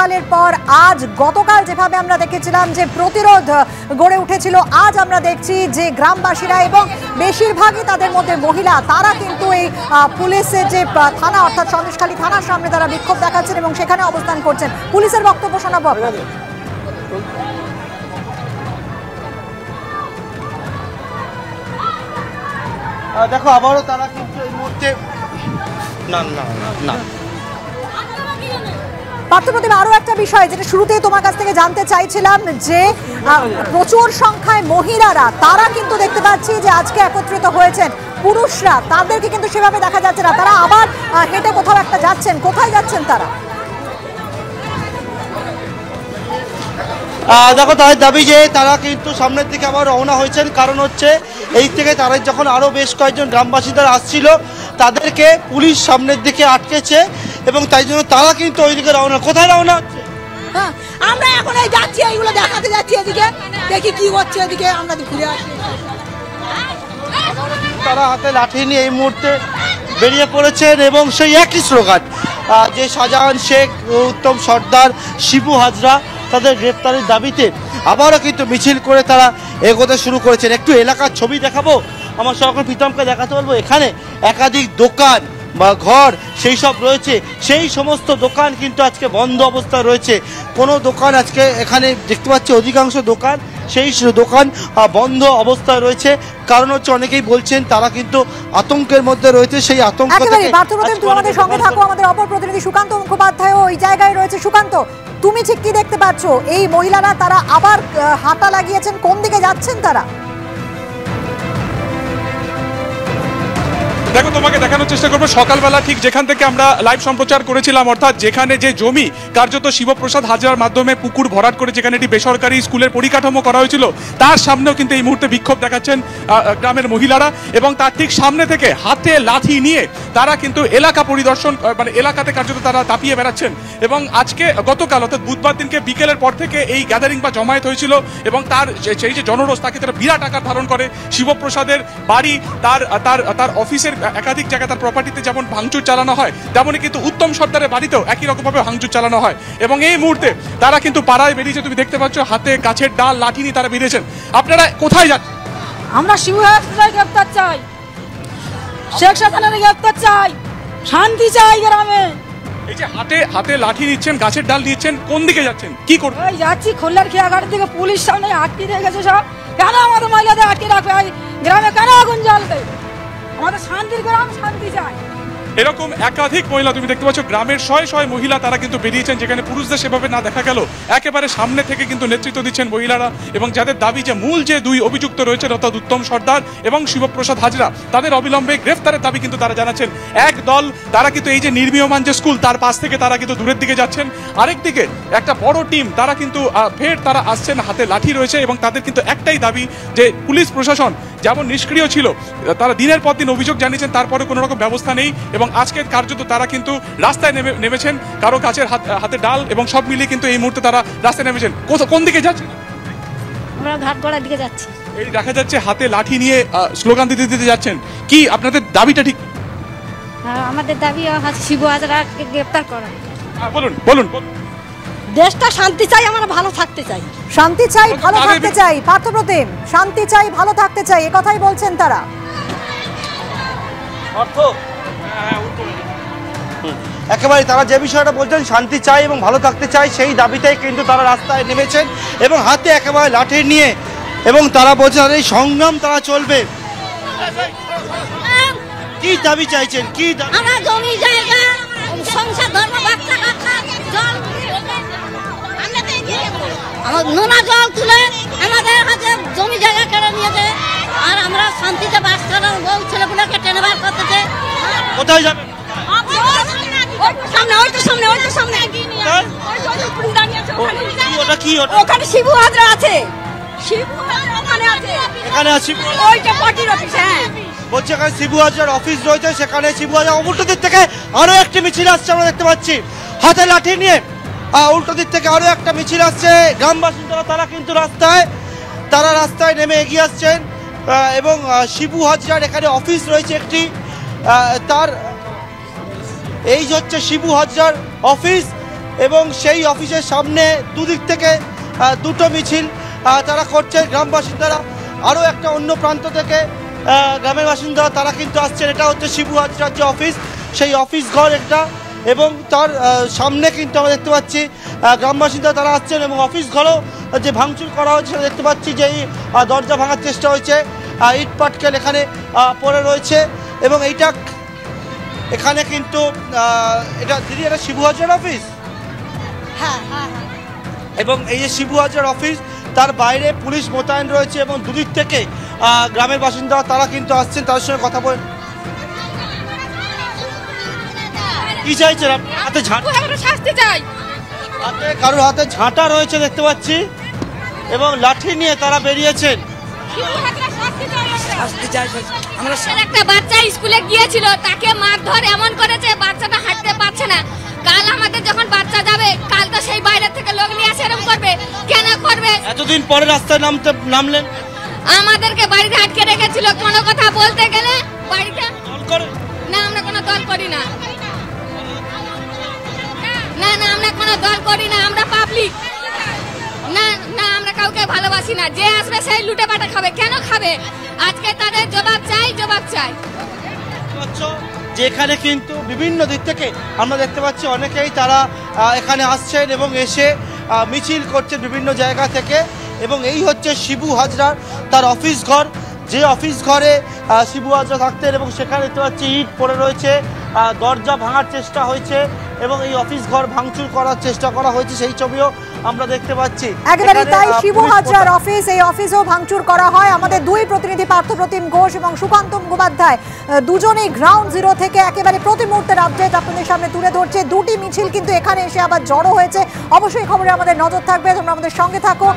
গতকালের পর আজ গতকাল যেভাবে আমরা দেখেছিলাম যে প্রতিরোধ গড়ে উঠেছিল, আজ আমরা দেখছি যে গ্রামবাসীরা এবং বেশিরভাগই তাদের মধ্যে মহিলা, তারা কিন্তু এই পুলিশের যে থানা অর্থাৎ সন্দেশখালী থানার সামনে তারা বিক্ষোভ দেখাচ্ছেন এবং সেখানে অবস্থান করছেন। পুলিশের বক্তব্য শোনাবো আপনাদের। দেখো আবারও তারা কিন্তু এই মুহূর্তে পার্থপ্রতিম, আরো একটা বিষয় যেটা শুরুতেই তোমার কাছ থেকে জানতে চাইছিলাম যে প্রচুর সংখ্যায় মহিলারা তারা কিন্তু দেখতে পাচ্ছি যে আজকে একত্রিত হয়েছেন, পুরুষরা তাদেরকে কিন্তু সেভাবে দেখা যাচ্ছে না, তারা আবার হেঁটে কোথাও একটা যাচ্ছেন। কোথায় যাচ্ছেন তারা? দেখো তাদের দাবি যে তারা কিন্তু সামনের দিকে আবার রওনা হয়েছেন, কারণ হচ্ছে এই থেকে তারা যখন আরো বেশ কয়েকজন গ্রামবাসীরা আসছিল তাদেরকে পুলিশ সামনের দিকে আটকেছে এবং তাই জন্য তারা কিন্তু ওইদিকে রওনা। কোথায় রওনা হচ্ছে? আমরা এখন এই যাচ্ছি, এইগুলো দেখাতে যাচ্ছি, এদিকে দেখি কি হচ্ছে, এদিকে আমরা ঘুরে আসছি। তারা হাতে লাঠি নিয়ে এই মুহূর্তে বেরিয়ে পড়েছেন এবং সেই একই স্লোগান যে শাহজাহান শেখ, উত্তম সর্দার, শিবু হাজরা তাদের গ্রেপ্তারের দাবিতে আবারও কিন্তু মিছিল করে তারা এগোতে শুরু করেছেন। একটু এলাকার ছবি দেখাবো, আমার সহকর্মী প্রীতমকে দেখাতে বলবো। এখানে একাধিক দোকান বা ঘর সেই সব রয়েছে, সেই সমস্ত দোকান কিন্তু আজকে বন্ধ অবস্থায় রয়েছে। কোনো দোকান আজকে এখানে দেখতে পাচ্ছি অধিকাংশ দোকান সেই দোকান বন্ধ অবস্থায় রয়েছে। কারণ হচ্ছে অনেকেই বলছেন তারা কিন্তু আতঙ্কের মধ্যে রয়েছে, সেই আতঙ্ক থেকে। আমাদের সঙ্গে থাকো, আমাদের অপর প্রতিনিধি সুকান্ত মুখোপাধ্যায় ওই জায়গায় রয়েছে। সুকান্ত, তুমি ঠিক কি দেখতে পাচ্ছ? এই মহিলারা তারা আবার হাঁটা লাগিয়েছেন, কোন দিকে যাচ্ছেন তারা? দেখো, তোমাকে দেখানোর চেষ্টা করবো সকালবেলা ঠিক যেখান থেকে আমরা লাইভ সম্প্রচার করেছিলাম, অর্থাৎ যেখানে যে জমি কার্যত শিবপ্রসাদ হাজরার মাধ্যমে পুকুর ভরাট করে যেখানে একটি বেসরকারি স্কুলের পরিকাঠামো করা হয়েছিল, তার সামনেও কিন্তু এই মুহূর্তে বিক্ষোভ দেখাচ্ছেন গ্রামের মহিলারা এবং তার ঠিক সামনে থেকে হাতে লাঠি নিয়ে তারা কিন্তু এলাকা পরিদর্শন, মানে এলাকাতে কার্যত তারা দাপিয়ে বেড়াচ্ছেন। এবং আজকে গতকাল অর্থাৎ বুধবার দিনকে বিকেলের পর থেকে এই গ্যাদারিং বা জমায়েত হয়েছিল এবং তার সেই যে জনরোষ তাকে তারা বিরাট আকার ধারণ করে। শিবপ্রসাদের বাড়ি, তার অফিসের একাধিক জায়গায় তার প্রপার্টিতে যেমন ভাঙচুর চালানো হয়, তেমনই কিন্তু উত্তম সর্দারের বাড়িতেও একই রকমভাবে ভাঙচুর চালানো হয়। এবং এই মুহূর্তে তারা কিন্তু পাড়ায় বেরিয়েছে, তুমি দেখতে পাচ্ছ হাতে গাছের ডাল লাঠি নিয়ে তারা বেরিয়েছেন। আপনারা কোথায় যাচ্ছেন? আমরা শিবু হাজরার গ্রেপ্তার চাই, শেখ শাহজাহানের গ্রেপ্তার চাই, শান্তি চাই গ্রামে। এই যে হাতে লাঠি নিচ্ছেন, গাছের ডাল নিচ্ছেন, কোন দিকে যাচ্ছেন, কি করবেন? এই যাচ্ছি খোল্লার খেয়াঘাটের দিকে, পুলিশ সামনে আটকে রেখেছে সব। কেন আমাদের মহিলাদের আটকে রাখবে? গ্রামে কেন আগুন জ্বালবে? আমাদের শান্তির গ্রাম, শান্তি চাই। এরকম একাধিক মহিলা তুমি দেখতে পাচ্ছ, গ্রামের শয়ে শয়ে মহিলা তারা কিন্তু বেরিয়েছেন, যেখানে পুরুষদের সেভাবে না দেখা গেল একেবারে সামনে থেকে কিন্তু নেতৃত্ব দিচ্ছেন মহিলারা। এবং যাদের দাবি যে মূল যে দুই অভিযুক্ত রয়েছেন অর্থাৎ উত্তম সর্দার এবং শিবপ্রসাদ হাজরা, তাদের অবিলম্বে গ্রেফতারের দাবি কিন্তু তারা জানাচ্ছেন। এক দল তারা কিন্তু এই যে নির্মীয়মান যে স্কুল তার পাশ থেকে তারা কিন্তু দূরের দিকে যাচ্ছেন, আরেকদিকে একটা বড় টিম তারা কিন্তু ফের তারা আসছেন, হাতে লাঠি রয়েছে এবং তাদের কিন্তু একটাই দাবি যে পুলিশ প্রশাসন যেমন নিষ্ক্রিয় ছিল, তারা দিনের পর দিন অভিযোগ জানিয়েছেন, তারপরে কোনো রকম ব্যবস্থা নেই। এবং আজকে কার্যত তারা কিন্তু রাস্তায় নেমেছেন, কারো গাছের হাতে ডাল এবং সব মিলিয়ে কিন্তু এই মুহূর্তে তারা রাস্তায় নেমেছেন। কোন দিকে যাচ্ছেন? আমরা ঘাটগড়ার দিকে যাচ্ছি। এই দেখা যাচ্ছে হাতে লাঠি নিয়ে স্লোগান দিতে দিতে যাচ্ছেন। কি আপনাদের দাবিটা ঠিক? আমাদের দাবি শিবু হাজরাকে গ্রেপ্তার করা। বলুন। দেশটা শান্তি চাই, আমরা ভালো থাকতে চাই। শান্তি চাই, ভালো থাকতে চাই। পার্থপ্রতিম, শান্তি চাই, ভালো থাকতে চাই, এ কথাই বলছেন তারা। একেবারে তারা যে বিষয়টা বলছেন শান্তি চাই এবং ভালো থাকতে চাই, সেই দাবিতেই কিন্তু তারা রাস্তায় নেমেছেন এবং হাতে একেবারে লাঠি নিয়ে, এবং তারা বলছেন এই সংগ্রাম তারা চলবে। কি দাবি চাইছেন? কি আমার জমি জায়গা, সংসার, ধর্ম, বাচ্চা কাচ্চা, জল, আমার নোনা জল তুলে আমাদের হাতে জমি জায়গা কেড়ে নিয়েছে, আর আমরা শান্তিতে বাস করার বউ ছেলেগুলোকে টেনে বার করতেছে। কোথায় যাবেন? ওখানে শিবু হাজরা আছে, বলছে এখানে শিবু হাজরার অফিস রয়েছে, সেখানে শিবু হাজরা উল্টো দিক থেকে আরো একটি মিছিল আসছে, আমরা দেখতে পাচ্ছি হাতে লাঠি নিয়ে উল্টো দিক থেকে আরো একটা মিছিল আসছে। গ্রামবাসী তারা কিন্তু রাস্তায় নেমে এগিয়ে আসছেন এবং শিবু হাজরার এখানে অফিস রয়েছে একটি, তার এই হচ্ছে শিবু হাজরার অফিস, এবং সেই অফিসের সামনে দুদিক থেকে দুটো মিছিল তারা করছে গ্রামবাসিন্দারা। আরও একটা অন্য প্রান্ত থেকে গ্রামের বাসিন্দারা তারা কিন্তু আসছেন। এটা হচ্ছে শিবু হাজরার যে অফিস, সেই অফিস ঘর একটা, এবং তার সামনে কিন্তু আমরা দেখতে পাচ্ছি গ্রাম বাসিন্দা তারা আসছেন এবং অফিস ঘরও যে ভাঙচুর করা হয়েছে সেটা দেখতে পাচ্ছি যে এই দরজা ভাঙার চেষ্টা হয়েছে, ইট পাটকেল এখানে পড়ে রয়েছে। এবং এইটা এখানে কিন্তু এটা দিদি এটা শিবু হাজরার অফিস, হ্যাঁ, এবং এই যে শিবু হাজরার অফিস তার বাইরে পুলিশ মোতায়েন রয়েছে এবং দুদিক থেকে গ্রামের বাসিন্দা তারা কিন্তু আসছেন, তাদের সঙ্গে কথা বলে। কি চাইছেন আপনি? হাতে ঝাঁটা, শাস্তি চাই। হাতে কারোর হাতে ঝাঁটা রয়েছে দেখতে পাচ্ছি এবং লাঠি নিয়ে তারা বেরিয়েছেন। একটা বাচ্চা স্কুলে গিয়েছিল, তাকে মারধর এমন করেছে বাচ্চাটা হাঁটতে পারছে না। কাল আমাদের যখন বাচ্চা যাবে, কাল তো সেই বাইরে থেকে লোক নিয়ে আসে এরকম করবে। কেন করবে? এতদিন পরে রাস্তায় নামলেন, আমাদেরকে বাড়িতে আটকে রেখেছিল। কোনো কথা বলতে গেলে বাড়িতে দল করে না, আমরা কোনো দল করি না। না না, আমরা কোনো দল করি না, আমরা পাবলিক। না না, আমরা কাউকে ভালোবাসি না। যে আসবে সেই লুটে পাটা খাবে। কেন খাবে? আজকে তাদের জবাব চাই, জবাব চাই। যেখানে কিন্তু বিভিন্ন দিক থেকে আমরা দেখতে পাচ্ছি অনেকেই তারা এখানে আসছেন এবং এসে মিছিল করছেন বিভিন্ন জায়গা থেকে। এবং এই হচ্ছে শিবু হাজরার তার অফিস ঘর, যে অফিস ঘরে শিবু হাজরা থাকতেন এবং সেখানে দেখতে পাচ্ছি ইট পড়ে রয়েছে, দরজা ভাঙার চেষ্টা হয়েছে এবং এই অফিস ঘর ভাঙচুর করার চেষ্টা করা হয়েছে, সেই ছবিও আমরা দেখতে পাচ্ছি। একেবারে তাই, শিবু হাজরার অফিস, এই অফিসেও ভাঙচুর করা হয়। আমাদের দুই প্রতিনিধি পার্থপ্রতিম ঘোষ এবং সুকান্ত মুখোপাধ্যায় দুজনেই গ্রাউন্ড জিরো থেকে একেবারে প্রতি মুহূর্তের আপডেট আপনাদের সামনে তুলে ধরছে। দুটি মিছিল কিন্তু এখানে এসে আবার জড়ো হয়েছে। অবশ্যই খবরে আমাদের নজর থাকবে, তোমরা আমাদের সঙ্গে থাকো।